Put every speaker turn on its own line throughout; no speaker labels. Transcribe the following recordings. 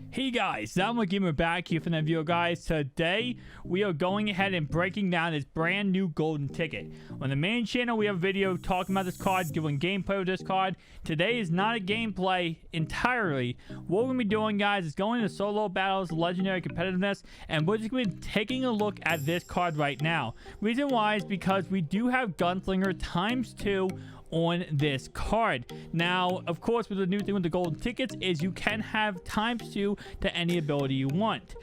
Hey guys, MUT Gamer back here for another video, guys. Today we are going ahead and breaking down this brand new golden ticket. On the main channel we have a video talking about this card, doing gameplay with this card. Today is not a gameplay entirely. What we're going to be doing, guys, is going into solo battles, legendary competitiveness, and we're just going to be taking a look at this card right now. Reason why is because we do have Gunslinger ×2 on this card. Now, of course, with the new thing with the golden tickets is you can have ×2 to any ability you want.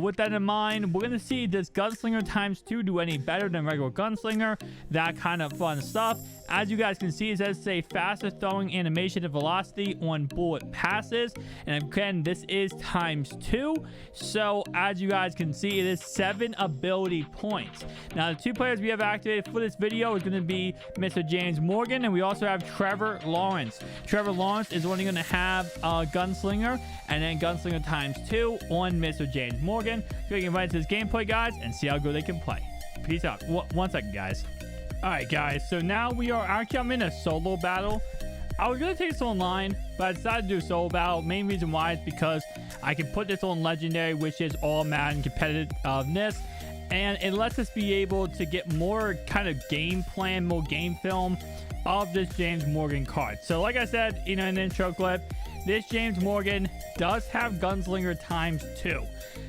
With that in mind, we're gonna see, does Gunslinger ×2 do any better than regular Gunslinger? That kind of fun stuff. As you guys can see, it says a faster throwing animation and velocity on bullet passes, and again, this is ×2. So as you guys can see, it is 7 ability points. Now, the two players we have activated for this video is going to be Mr. James Morgan, and we also have Trevor Lawrence. Trevor Lawrence is only going to have Gunslinger, and then Gunslinger ×2 on Mr. James Morgan. So we can invite to this gameplay, guys, and see how good they can play. Peace out. One second, guys. Alright, guys, so now I'm in a solo battle. I was going to take this online, but I decided to do a solo battle. Main reason why is because I can put this on legendary, which is all Madden competitiveness, and it lets us be able to get more kind of game plan, more game film of this James Morgan card. So like I said, in an intro clip, this James Morgan does have Gunslinger ×2.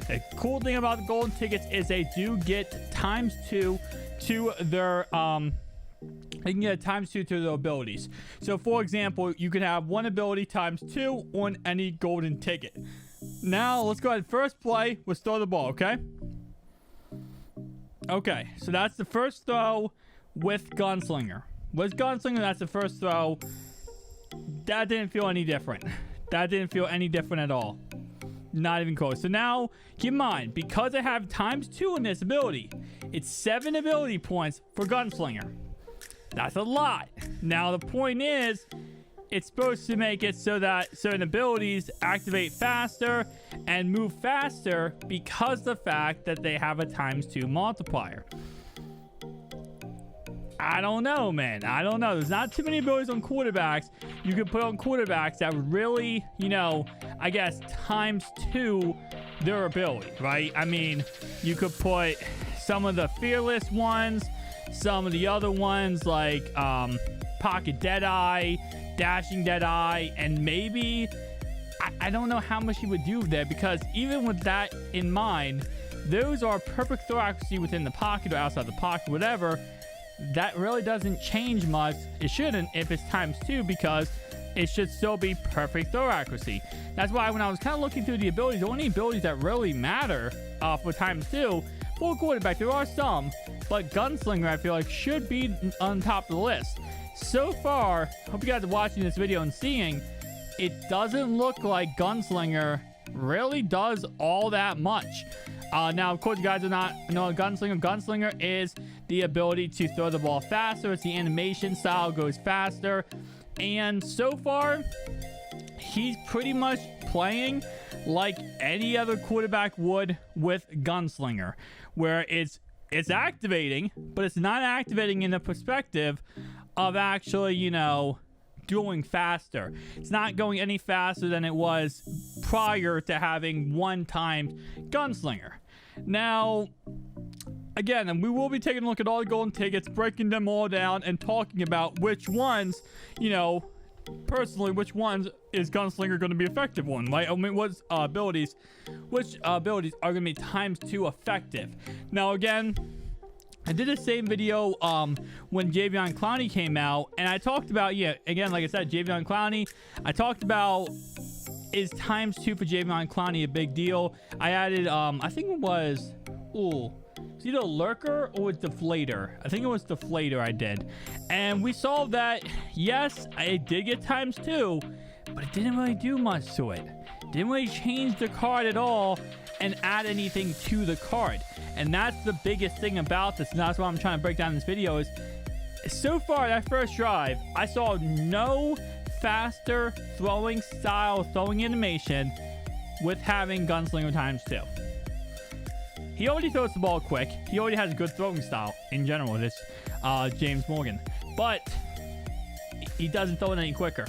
The cool thing about the golden tickets is they do get ×2 to their they can get ×2 to their abilities. So for example, you can have one ability ×2 on any golden ticket. Now let's go ahead and first play. Let's throw the ball. Okay, so that's the first throw with Gunslinger. With Gunslinger, that's the first throw. That didn't feel any different. That didn't feel any different at all. Not even close. So now, keep in mind, because I have ×2 in this ability, it's 7 ability points for Gunslinger. That's a lot. Now, the point is, it's supposed to make it so that certain abilities activate faster and move faster because of the fact that they have a ×2 multiplier. I don't know, man. I don't know. There's not too many abilities on quarterbacks you can put on quarterbacks that would really, you know, I guess ×2 their ability, right? I mean, you could put some of the fearless ones, some of the other ones like pocket Deadeye, dashing Deadeye, and maybe I don't know how much he would do there, because even with that in mind, those are perfect throw accuracy within the pocket or outside the pocket, whatever. That really doesn't change much. It shouldn't if it's ×2, because it should still be perfect throw accuracy. That's why when I was kind of looking through the abilities, the only abilities that really matter for ×2 for quarterback, there are some, but Gunslinger I feel like should be on top of the list. So far, hope you guys are watching this video and seeing, it doesn't look like Gunslinger really does all that much. Now, of course, you guys do not know Gunslinger. Gunslinger is the ability to throw the ball faster. It's the animation style, goes faster. And so far, he's pretty much playing like any other quarterback would with Gunslinger, where it's activating, but it's not activating in the perspective of actually, you know, doing faster. It's not going any faster than it was prior to having one-time Gunslinger. Now, again, we will be taking a look at all the golden tickets, breaking them all down, and talking about which ones, you know, personally, which ones is Gunslinger going to be effective on, right? I mean, which abilities are going to be ×2 effective. Now, again, I did the same video when Jadeveon Clowney came out, and I talked about, yeah, again, like I said, Jadeveon Clowney, I talked about, is ×2 for Jadeveon Clowney a big deal? I added, I think it was, it's either Lurker or Deflator. I think it was Deflator I did. And we saw that, yes, it did get ×2, but it didn't really do much to it. Didn't really change the card at all and add anything to the card. And that's the biggest thing about this, and that's what I'm trying to break down in this video, is so far that first drive, I saw no faster throwing style, throwing animation with having Gunslinger ×2. He already throws the ball quick. He already has a good throwing style in general, this James Morgan. But he doesn't throw it any quicker.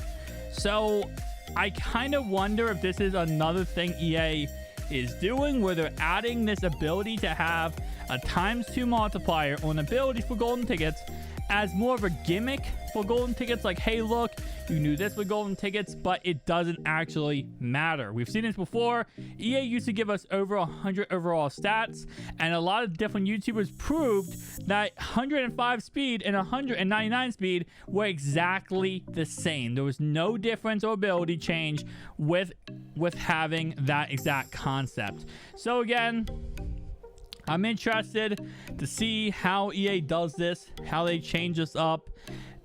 So I kind of wonder if this is another thing EA is doing, where they're adding this ability to have a ×2 multiplier on abilities for golden tickets as more of a gimmick for golden tickets. Like, hey, look, you knew this with golden tickets, but it doesn't actually matter. We've seen this before. EA used to give us over 100 overall stats, and a lot of different YouTubers proved that 105 speed and 199 speed were exactly the same. There was no difference or ability change with having that exact concept. So again, I'm interested to see how EA does this, how they change this up.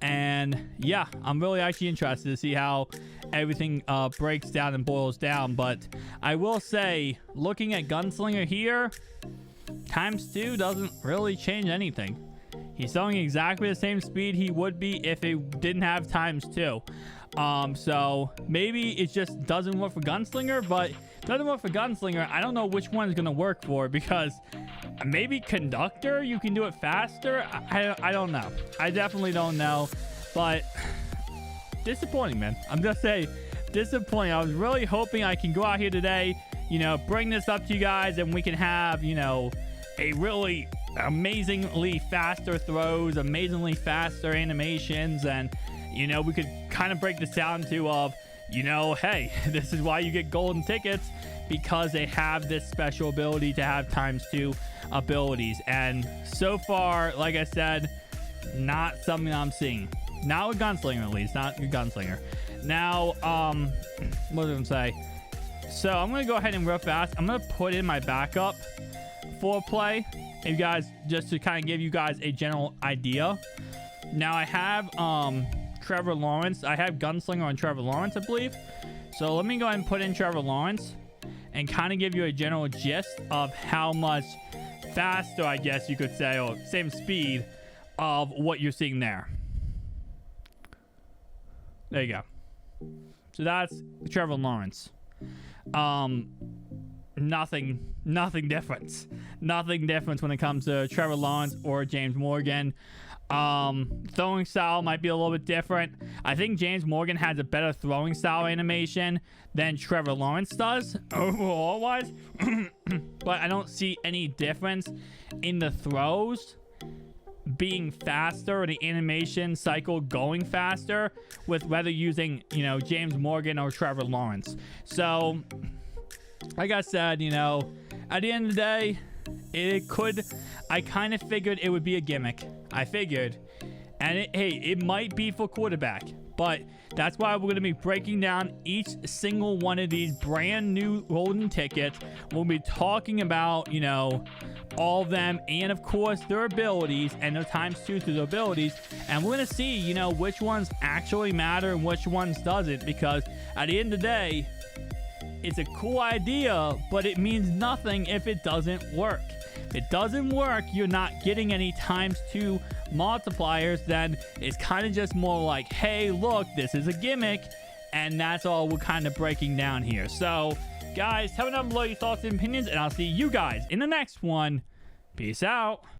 And yeah, I'm really actually interested to see how everything breaks down and boils down. But I will say, looking at Gunslinger here, ×2 doesn't really change anything. He's throwing exactly the same speed he would be if it didn't have ×2. So maybe it just doesn't work for Gunslinger, but it doesn't work for Gunslinger. I don't know which one is going to work for, because maybe Conductor, you can do it faster. I don't know. I definitely don't know, but disappointing, man. I'm just saying, disappointing. I was really hoping I can go out here today, you know, bring this up to you guys, and we can have, you know, a really amazingly faster throws, amazingly faster animations, and you know, we could kind of break this down to you know, hey, this is why you get golden tickets, because they have this special ability to have ×2 abilities. And so far, like I said, not something I'm seeing. Not with Gunslinger, at least. Not with Gunslinger. Now, what did I say? So I'm going to go ahead and real fast. I'm going to put in my backup for play. You guys, just to kind of give you guys a general idea. Now I have Trevor Lawrence. I have Gunslinger on Trevor Lawrence, I believe. So let me go ahead and put in Trevor Lawrence and kind of give you a general gist of how much faster, I guess you could say, or same speed of what you're seeing there. There you go. So that's Trevor Lawrence. Nothing different. Nothing different when it comes to Trevor Lawrence or James Morgan. Throwing style might be a little bit different. I think James Morgan has a better throwing style animation than Trevor Lawrence does overall wise. But I don't see any difference in the throws being faster, or the animation cycle going faster, with whether using, you know, James Morgan or Trevor Lawrence. So like I said, you know, at the end of the day, I kind of figured it would be a gimmick. I figured. And it might be for quarterback. But that's why we're going to be breaking down each single one of these brand new golden tickets. We'll be talking about, you know, all of them, and of course their abilities and their ×2 to their abilities. And we're going to see, you know, which ones actually matter and which ones doesn't. Because at the end of the day, it's a cool idea, but it means nothing if it doesn't work. If it doesn't work, you're not getting any ×2 multipliers. Then it's kind of just more like, hey, look, this is a gimmick. And that's all we're kind of breaking down here. So, guys, tell me down below your thoughts and opinions, and I'll see you guys in the next one. Peace out.